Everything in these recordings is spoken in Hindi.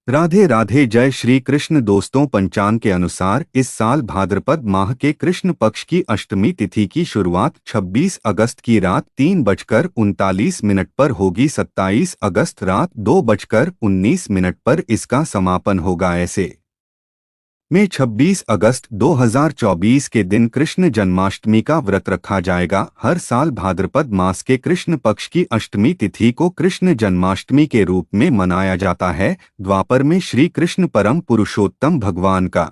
राधे राधे। जय श्री कृष्ण। दोस्तों, पंचांग के अनुसार इस साल भाद्रपद माह के कृष्ण पक्ष की अष्टमी तिथि की शुरुआत 26 अगस्त की रात 3:39 पर होगी। 27 अगस्त रात 2:19 पर इसका समापन होगा। ऐसे में 26 अगस्त 2024 के दिन कृष्ण जन्माष्टमी का व्रत रखा जाएगा। हर साल भाद्रपद मास के कृष्ण पक्ष की अष्टमी तिथि को कृष्ण जन्माष्टमी के रूप में मनाया जाता है। द्वापर में श्री कृष्ण परम पुरुषोत्तम भगवान का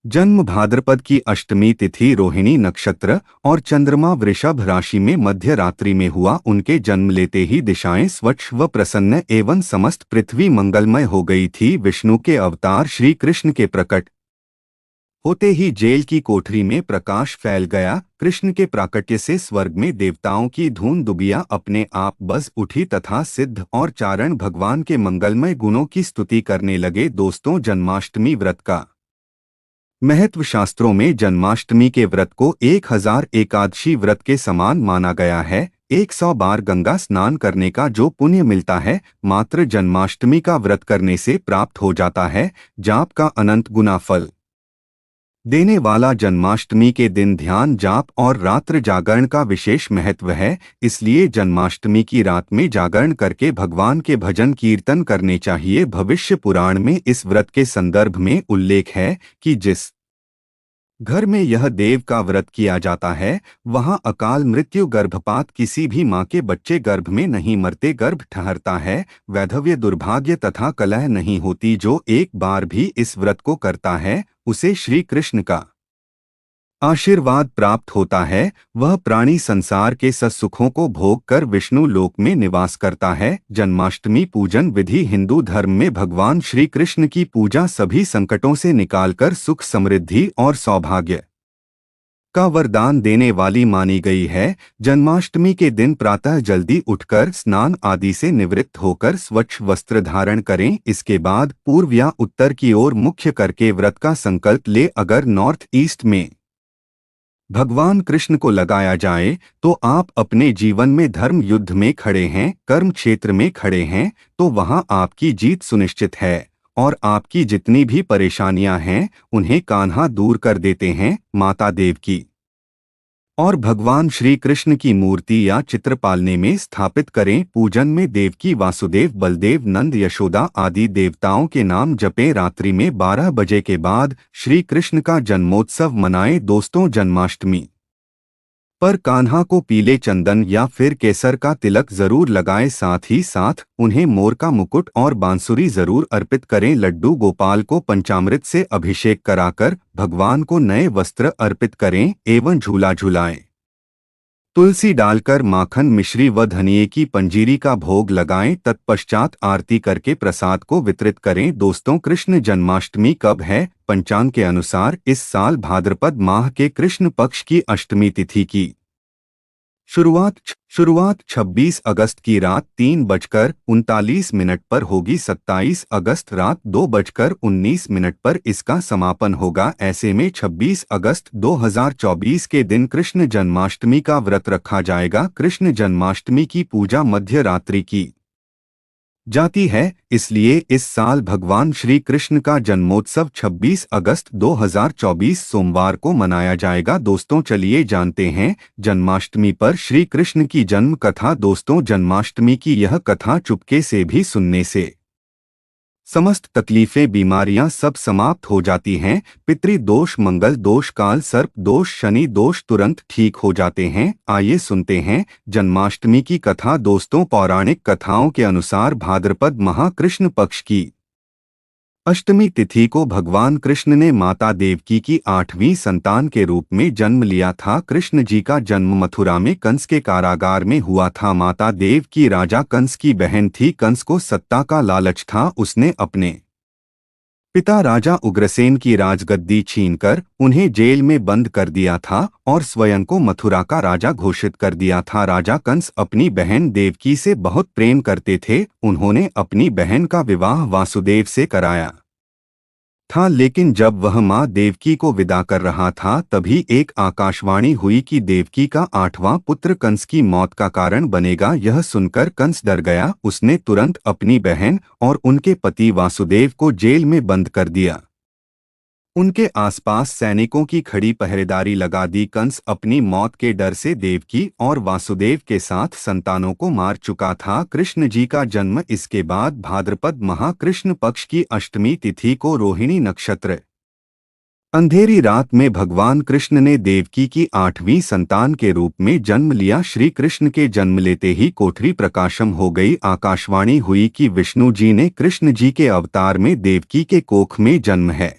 जन्म भाद्रपद की अष्टमी तिथि रोहिणी नक्षत्र और चंद्रमा वृषभ राशि में मध्य रात्रि में हुआ। उनके जन्म लेते ही दिशाएं स्वच्छ व प्रसन्न एवं समस्त पृथ्वी मंगलमय हो गई थी। विष्णु के अवतार श्री कृष्ण के प्रकट होते ही जेल की कोठरी में प्रकाश फैल गया। कृष्ण के प्राकट्य से स्वर्ग में देवताओं की धूम दुबिया अपने आप बज उठी तथा सिद्ध और चारण भगवान के मंगलमय गुणों की स्तुति करने लगे। दोस्तों, जन्माष्टमी व्रत का महत्व। शास्त्रों में जन्माष्टमी के व्रत को 1000 एकादशी व्रत के समान माना गया है। 100 बार गंगा स्नान करने का जो पुण्य मिलता है, मात्र जन्माष्टमी का व्रत करने से प्राप्त हो जाता है। जाप का अनंत गुना फल देने वाला जन्माष्टमी के दिन ध्यान, जाप और रात्र जागरण का विशेष महत्व है। इसलिए जन्माष्टमी की रात में जागरण करके भगवान के भजन कीर्तन करने चाहिए। भविष्य पुराण में इस व्रत के संदर्भ में उल्लेख है कि जिस घर में यह देव का व्रत किया जाता है, वहां अकाल मृत्यु, गर्भपात, किसी भी मां के बच्चे गर्भ में नहीं मरते, गर्भ ठहरता है, वैधव्य, दुर्भाग्य तथा कलह नहीं होती। जो एक बार भी इस व्रत को करता है, उसे श्री कृष्ण का आशीर्वाद प्राप्त होता है। वह प्राणी संसार के सुखों को भोग कर विष्णु लोक में निवास करता है। जन्माष्टमी पूजन विधि। हिंदू धर्म में भगवान श्री कृष्ण की पूजा सभी संकटों से निकालकर सुख, समृद्धि और सौभाग्य का वरदान देने वाली मानी गई है। जन्माष्टमी के दिन प्रातः जल्दी उठकर स्नान आदि से निवृत्त होकर स्वच्छ वस्त्र धारण करें। इसके बाद पूर्व या उत्तर की ओर मुख्य करके व्रत का संकल्प ले। अगर नॉर्थ ईस्ट में भगवान कृष्ण को लगाया जाए तो आप अपने जीवन में धर्म युद्ध में खड़े हैं, कर्म क्षेत्र में खड़े हैं, तो वहां आपकी जीत सुनिश्चित है और आपकी जितनी भी परेशानियां हैं उन्हें कान्हा दूर कर देते हैं। माता देव की और भगवान श्री कृष्ण की मूर्ति या चित्र पालने में स्थापित करें। पूजन में देवकी, वासुदेव, बलदेव, नंद, यशोदा आदि देवताओं के नाम जपें। रात्रि में 12 बजे के बाद श्री कृष्ण का जन्मोत्सव मनाएं। दोस्तों, जन्माष्टमी पर कान्हा को पीले चंदन या फिर केसर का तिलक जरूर लगाएं। साथ ही साथ उन्हें मोर का मुकुट और बांसुरी जरूर अर्पित करें। लड्डू गोपाल को पंचामृत से अभिषेक कराकर भगवान को नए वस्त्र अर्पित करें एवं झूला झूलाएं। तुलसी डालकर माखन, मिश्री व धनिये की पंजीरी का भोग लगाएं। तत्पश्चात आरती करके प्रसाद को वितरित करें। दोस्तों, कृष्ण जन्माष्टमी कब है? पंचांग के अनुसार इस साल भाद्रपद माह के कृष्ण पक्ष की अष्टमी तिथि की शुरुआत 26 अगस्त की रात 3:39 पर होगी। 27 अगस्त रात 2:19 पर इसका समापन होगा। ऐसे में 26 अगस्त 2024 के दिन कृष्ण जन्माष्टमी का व्रत रखा जाएगा। कृष्ण जन्माष्टमी की पूजा मध्य रात्रि की जाती है, इसलिए इस साल भगवान श्री कृष्ण का जन्मोत्सव 26 अगस्त 2024 सोमवार को मनाया जाएगा। दोस्तों, चलिए जानते हैं जन्माष्टमी पर श्री कृष्ण की जन्म कथा। दोस्तों, जन्माष्टमी की यह कथा चुपके से भी सुनने से समस्त तकलीफें, बीमारियां सब समाप्त हो जाती हैं। पितृदोष, मंगल दोष, काल सर्प दोष, शनि दोष तुरंत ठीक हो जाते हैं। आइए सुनते हैं जन्माष्टमी की कथा। दोस्तों, पौराणिक कथाओं के अनुसार भाद्रपद माह कृष्ण पक्ष की अष्टमी तिथि को भगवान कृष्ण ने माता देवकी की 8वीं संतान के रूप में जन्म लिया था। कृष्ण जी का जन्म मथुरा में कंस के कारागार में हुआ था। माता देवकी राजा कंस की बहन थी। कंस को सत्ता का लालच था। उसने अपने पिता राजा उग्रसेन की राजगद्दी छीनकर उन्हें जेल में बंद कर दिया था और स्वयं को मथुरा का राजा घोषित कर दिया था। राजा कंस अपनी बहन देवकी से बहुत प्रेम करते थे। उन्होंने अपनी बहन का विवाह वासुदेव से कराया। था, लेकिन जब वह माँ देवकी को विदा कर रहा था तभी एक आकाशवाणी हुई कि देवकी का 8वां पुत्र कंस की मौत का कारण बनेगा। यह सुनकर कंस डर गया। उसने तुरंत अपनी बहन और उनके पति वासुदेव को जेल में बंद कर दिया। उनके आसपास सैनिकों की खड़ी पहरेदारी लगा दी। कंस अपनी मौत के डर से देवकी और वासुदेव के साथ संतानों को मार चुका था। कृष्ण जी का जन्म इसके बाद भाद्रपद माह कृष्ण पक्ष की अष्टमी तिथि को रोहिणी नक्षत्र अंधेरी रात में भगवान कृष्ण ने देवकी की 8वीं संतान के रूप में जन्म लिया। श्री कृष्ण के जन्म लेते ही कोठरी प्रकाशम हो गई। आकाशवाणी हुई कि विष्णु जी ने कृष्ण जी के अवतार में देवकी के कोख में जन्म है।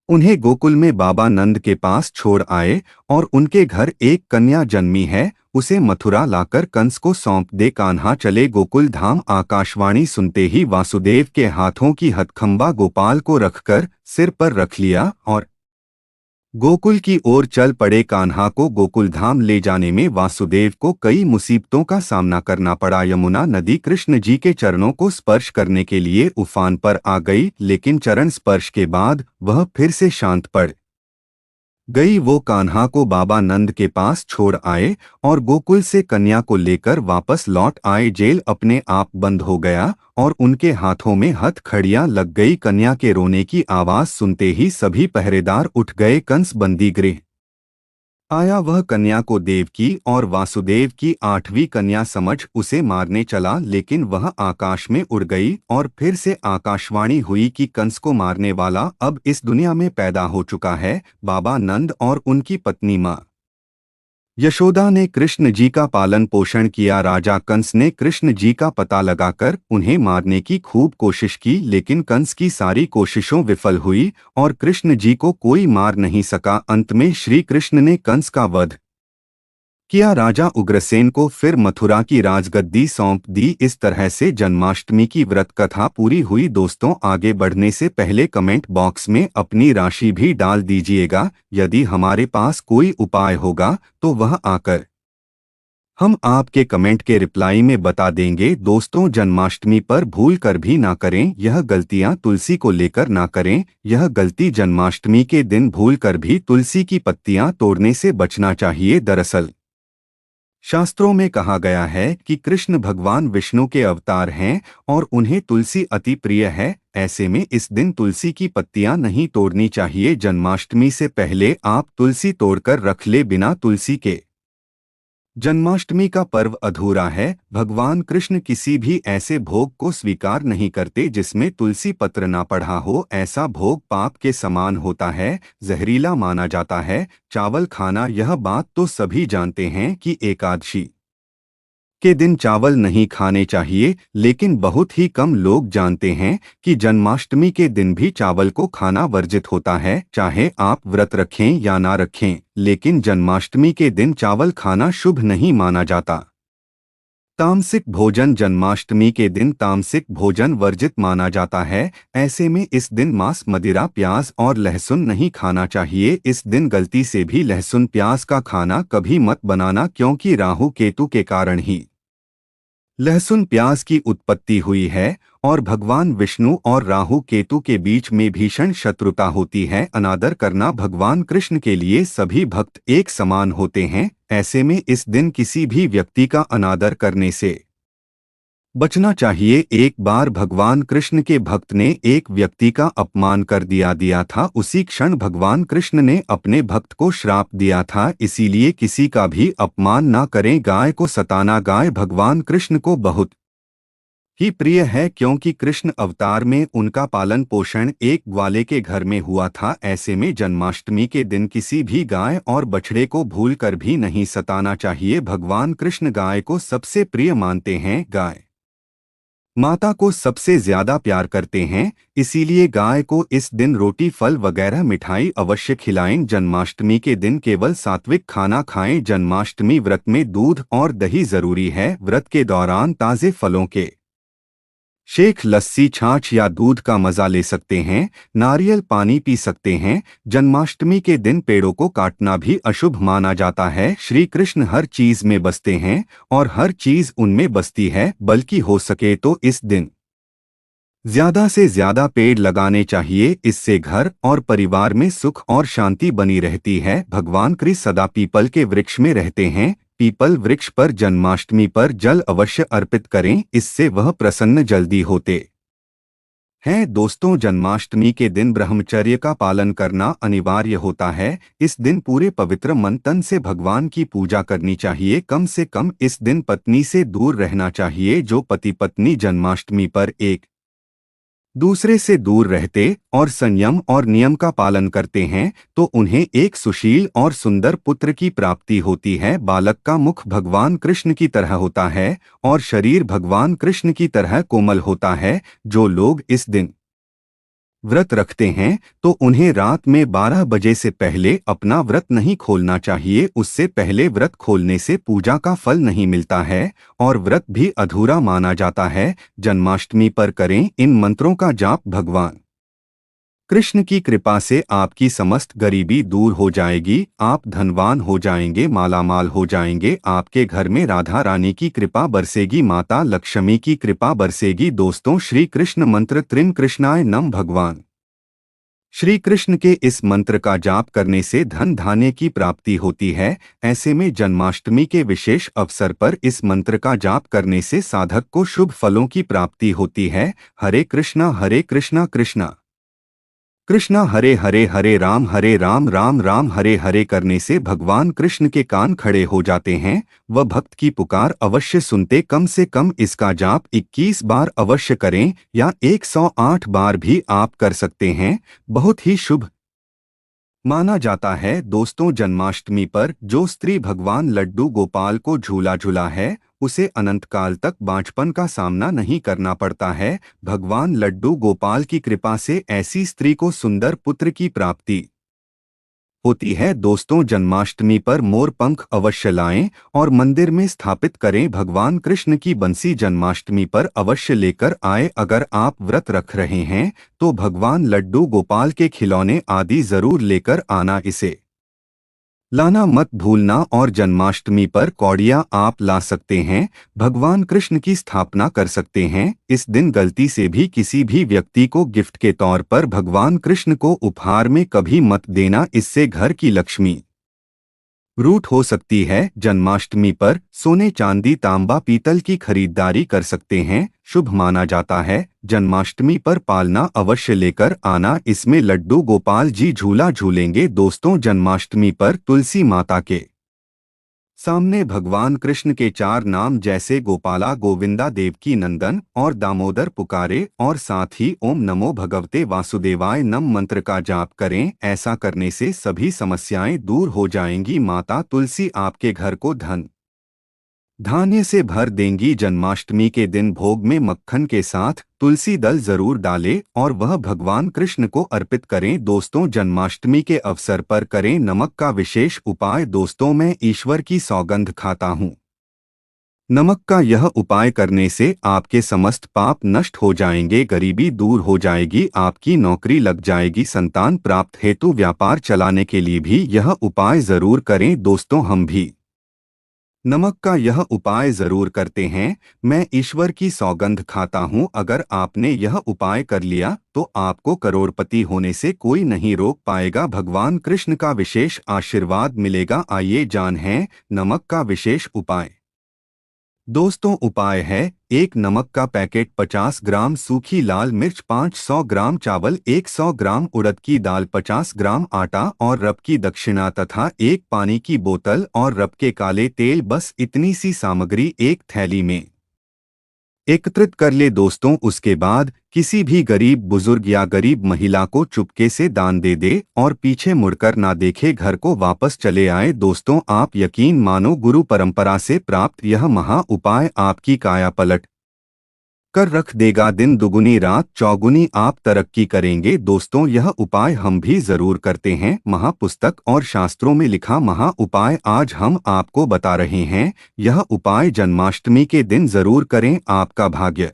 उन्हें गोकुल में बाबा नंद के पास छोड़ आए और उनके घर एक कन्या जन्मी है, उसे मथुरा लाकर कंस को सौंप दे। कान्हा चले गोकुल धाम। आकाशवाणी सुनते ही वासुदेव के हाथों की हथकंबा गोपाल को रखकर सिर पर रख लिया और गोकुल की ओर चल पड़े। कान्हा को गोकुल धाम ले जाने में वासुदेव को कई मुसीबतों का सामना करना पड़ा। यमुना नदी कृष्ण जी के चरणों को स्पर्श करने के लिए उफान पर आ गई, लेकिन चरण स्पर्श के बाद वह फिर से शांत पड़ गई। वो कान्हा को बाबा नंद के पास छोड़ आए और गोकुल से कन्या को लेकर वापस लौट आए। जेल अपने आप बंद हो गया और उनके हाथों में हथकड़ियां लग गई। कन्या के रोने की आवाज सुनते ही सभी पहरेदार उठ गए। कंस बंदी गृह आया। वह कन्या को देवकी और वासुदेव की 8वीं कन्या समझ उसे मारने चला, लेकिन वह आकाश में उड़ गई और फिर से आकाशवाणी हुई कि कंस को मारने वाला अब इस दुनिया में पैदा हो चुका है। बाबा नंद और उनकी पत्नी माँ यशोदा ने कृष्ण जी का पालन पोषण किया। राजा कंस ने कृष्ण जी का पता लगाकर उन्हें मारने की खूब कोशिश की, लेकिन कंस की सारी कोशिशों विफल हुई और कृष्ण जी को कोई मार नहीं सका। अंत में श्री कृष्ण ने कंस का वध किया। राजा उग्रसेन को फिर मथुरा की राजगद्दी सौंप दी। इस तरह से जन्माष्टमी की व्रत कथा पूरी हुई। दोस्तों, आगे बढ़ने से पहले कमेंट बॉक्स में अपनी राशि भी डाल दीजिएगा। यदि हमारे पास कोई उपाय होगा तो वह आकर हम आपके कमेंट के रिप्लाई में बता देंगे। दोस्तों, जन्माष्टमी पर भूल कर भी ना करें यह गलतियां। तुलसी को लेकर ना करें यह गलती। जन्माष्टमी के दिन भूल कर भी तुलसी की पत्तियां तोड़ने से बचना चाहिए। दरअसल शास्त्रों में कहा गया है कि कृष्ण भगवान विष्णु के अवतार हैं और उन्हें तुलसी अति प्रिय है। ऐसे में इस दिन तुलसी की पत्तियां नहीं तोड़नी चाहिए। जन्माष्टमी से पहले आप तुलसी तोड़कर रख ले। बिना तुलसी के जन्माष्टमी का पर्व अधूरा है। भगवान कृष्ण किसी भी ऐसे भोग को स्वीकार नहीं करते जिसमें तुलसी पत्र ना पढ़ा हो। ऐसा भोग पाप के समान होता है, जहरीला माना जाता है। चावल खाना, यह बात तो सभी जानते हैं कि एकादशी के दिन चावल नहीं खाने चाहिए, लेकिन बहुत ही कम लोग जानते हैं कि जन्माष्टमी के दिन भी चावल को खाना वर्जित होता है। चाहे आप व्रत रखें या ना रखें, लेकिन जन्माष्टमी के दिन चावल खाना शुभ नहीं माना जाता। तामसिक भोजन, जन्माष्टमी के दिन तामसिक भोजन वर्जित माना जाता है। ऐसे में इस दिन मांस, मदिरा, प्याज और लहसुन नहीं खाना चाहिए। इस दिन गलती से भी लहसुन प्याज का खाना कभी मत बनाना, क्योंकि राहु केतु के कारण ही लहसुन प्याज की उत्पत्ति हुई है और भगवान विष्णु और राहु केतु के बीच में भीषण शत्रुता होती है। अनादर करना, भगवान कृष्ण के लिए सभी भक्त एक समान होते हैं। ऐसे में इस दिन किसी भी व्यक्ति का अनादर करने से बचना चाहिए। एक बार भगवान कृष्ण के भक्त ने एक व्यक्ति का अपमान कर दिया था। उसी क्षण भगवान कृष्ण ने अपने भक्त को श्राप दिया था। इसीलिए किसी का भी अपमान ना करें। गाय को सताना, गाय भगवान कृष्ण को बहुत ही प्रिय है, क्योंकि कृष्ण अवतार में उनका पालन पोषण एक ग्वाले के घर में हुआ था। ऐसे में जन्माष्टमी के दिन किसी भी गाय और बछड़े को भूल कर भी नहीं सताना चाहिए। भगवान कृष्ण गाय को सबसे प्रिय मानते हैं। गाय माता को सबसे ज्यादा प्यार करते हैं, इसीलिए गाय को इस दिन रोटी, फल वगैरह मिठाई अवश्य खिलाएं। जन्माष्टमी के दिन केवल सात्विक खाना खाएं। जन्माष्टमी व्रत में दूध और दही जरूरी है। व्रत के दौरान ताजे फलों के शेक, लस्सी, छाछ या दूध का मजा ले सकते हैं। नारियल पानी पी सकते हैं। जन्माष्टमी के दिन पेड़ों को काटना भी अशुभ माना जाता है। श्री कृष्ण हर चीज में बसते हैं और हर चीज उनमें बसती है, बल्कि हो सके तो इस दिन ज्यादा से ज्यादा पेड़ लगाने चाहिए, इससे घर और परिवार में सुख और शांति बनी रहती है। भगवान कृष्ण सदा पीपल के वृक्ष में रहते हैं। पीपल वृक्ष पर जन्माष्टमी पर जल अवश्य अर्पित करें, इससे वह प्रसन्न जल्दी होते हैं। दोस्तों, जन्माष्टमी के दिन ब्रह्मचर्य का पालन करना अनिवार्य होता है। इस दिन पूरे पवित्र मन तन से भगवान की पूजा करनी चाहिए। कम से कम इस दिन पत्नी से दूर रहना चाहिए। जो पति पत्नी जन्माष्टमी पर एक दूसरे से दूर रहते और संयम और नियम का पालन करते हैं तो उन्हें एक सुशील और सुंदर पुत्र की प्राप्ति होती है। बालक का मुख भगवान कृष्ण की तरह होता है और शरीर भगवान कृष्ण की तरह कोमल होता है। जो लोग इस दिन व्रत रखते हैं तो उन्हें रात में 12 बजे से पहले अपना व्रत नहीं खोलना चाहिए। उससे पहले व्रत खोलने से पूजा का फल नहीं मिलता है और व्रत भी अधूरा माना जाता है। जन्माष्टमी पर करें इन मंत्रों का जाप। भगवान कृष्ण की कृपा से आपकी समस्त गरीबी दूर हो जाएगी, आप धनवान हो जाएंगे, मालामाल हो जाएंगे। आपके घर में राधा रानी की कृपा बरसेगी, माता लक्ष्मी की कृपा बरसेगी। दोस्तों, श्री कृष्ण मंत्र त्रिन कृष्णाय नम। भगवान श्री कृष्ण के इस मंत्र का जाप करने से धन धान्य की प्राप्ति होती है। ऐसे में जन्माष्टमी के विशेष अवसर पर इस मंत्र का जाप करने से साधक को शुभ फलों की प्राप्ति होती है। हरे कृष्णा कृष्णा कृष्णा हरे हरे, हरे राम राम राम हरे हरे करने से भगवान कृष्ण के कान खड़े हो जाते हैं। वह भक्त की पुकार अवश्य सुनते। कम से कम इसका जाप 21 बार अवश्य करें या 108 बार भी आप कर सकते हैं। बहुत ही शुभ माना जाता है। दोस्तों, जन्माष्टमी पर जो स्त्री भगवान लड्डू गोपाल को झूला झूला है उसे अनंत काल तक बांझपन का सामना नहीं करना पड़ता है। भगवान लड्डू गोपाल की कृपा से ऐसी स्त्री को सुंदर पुत्र की प्राप्ति होती है। दोस्तों, जन्माष्टमी पर मोर पंख अवश्य लाएं और मंदिर में स्थापित करें। भगवान कृष्ण की बंसी जन्माष्टमी पर अवश्य लेकर आए। अगर आप व्रत रख रहे हैं तो भगवान लड्डू गोपाल के खिलौने आदि जरूर लेकर आना, इसे लाना मत भूलना। और जन्माष्टमी पर कौड़ियाँ आप ला सकते हैं, भगवान कृष्ण की स्थापना कर सकते हैं। इस दिन गलती से भी किसी भी व्यक्ति को गिफ्ट के तौर पर भगवान कृष्ण को उपहार में कभी मत देना, इससे घर की लक्ष्मी रूठ हो सकती है। जन्माष्टमी पर सोने चांदी तांबा पीतल की खरीदारी कर सकते हैं, शुभ माना जाता है। जन्माष्टमी पर पालना अवश्य लेकर आना, इसमें लड्डू गोपाल जी झूला झूलेंगे। दोस्तों, जन्माष्टमी पर तुलसी माता के सामने भगवान कृष्ण के 4 नाम जैसे गोपाला, गोविंदा, देवकी नंदन और दामोदर पुकारे और साथ ही ओम नमो भगवते वासुदेवाय नम मंत्र का जाप करें। ऐसा करने से सभी समस्याएं दूर हो जाएंगी। माता तुलसी आपके घर को धन धान्य से भर देंगी। जन्माष्टमी के दिन भोग में मक्खन के साथ तुलसी दल जरूर डालें और वह भगवान कृष्ण को अर्पित करें। दोस्तों, जन्माष्टमी के अवसर पर करें नमक का विशेष उपाय। दोस्तों, मैं ईश्वर की सौगंध खाता हूँ, नमक का यह उपाय करने से आपके समस्त पाप नष्ट हो जाएंगे, गरीबी दूर हो जाएगी, आपकी नौकरी लग जाएगी, संतान प्राप्त हेतु व्यापार चलाने के लिए भी यह उपाय जरूर करें। दोस्तों, हम भी नमक का यह उपाय जरूर करते हैं। मैं ईश्वर की सौगंध खाता हूँ, अगर आपने यह उपाय कर लिया तो आपको करोड़पति होने से कोई नहीं रोक पाएगा। भगवान कृष्ण का विशेष आशीर्वाद मिलेगा। आइए जानें नमक का विशेष उपाय। दोस्तों, उपाय है: 1 नमक का पैकेट, 50 ग्राम सूखी लाल मिर्च, 500 ग्राम चावल, 100 ग्राम उड़द की दाल, 50 ग्राम आटा और रब की दक्षिणा तथा 1 पानी की बोतल और रब के काले तेल। बस इतनी सी सामग्री एक थैली में एकत्रित कर ले। दोस्तों, उसके बाद किसी भी गरीब बुजुर्ग या गरीब महिला को चुपके से दान दे दे और पीछे मुड़कर ना देखे, घर को वापस चले आए। दोस्तों, आप यकीन मानो, गुरु परंपरा से प्राप्त यह महा उपाय आपकी काया पलट कर रख देगा। दिन दुगुनी रात चौगुनी आप तरक्की करेंगे। दोस्तों, यह उपाय हम भी जरूर करते हैं। महापुस्तक और शास्त्रों में लिखा महा उपाय आज हम आपको बता रहे हैं। यह उपाय जन्माष्टमी के दिन जरूर करें, आपका भाग्य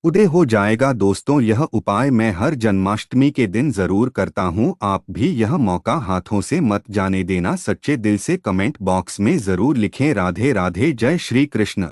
उदय हो जाएगा। दोस्तों, यह उपाय मैं हर जन्माष्टमी के दिन जरूर करता हूँ, आप भी यह मौका हाथों से मत जाने देना। सच्चे दिल से कमेंट बॉक्स में जरूर लिखें राधे राधे, जय श्री कृष्ण।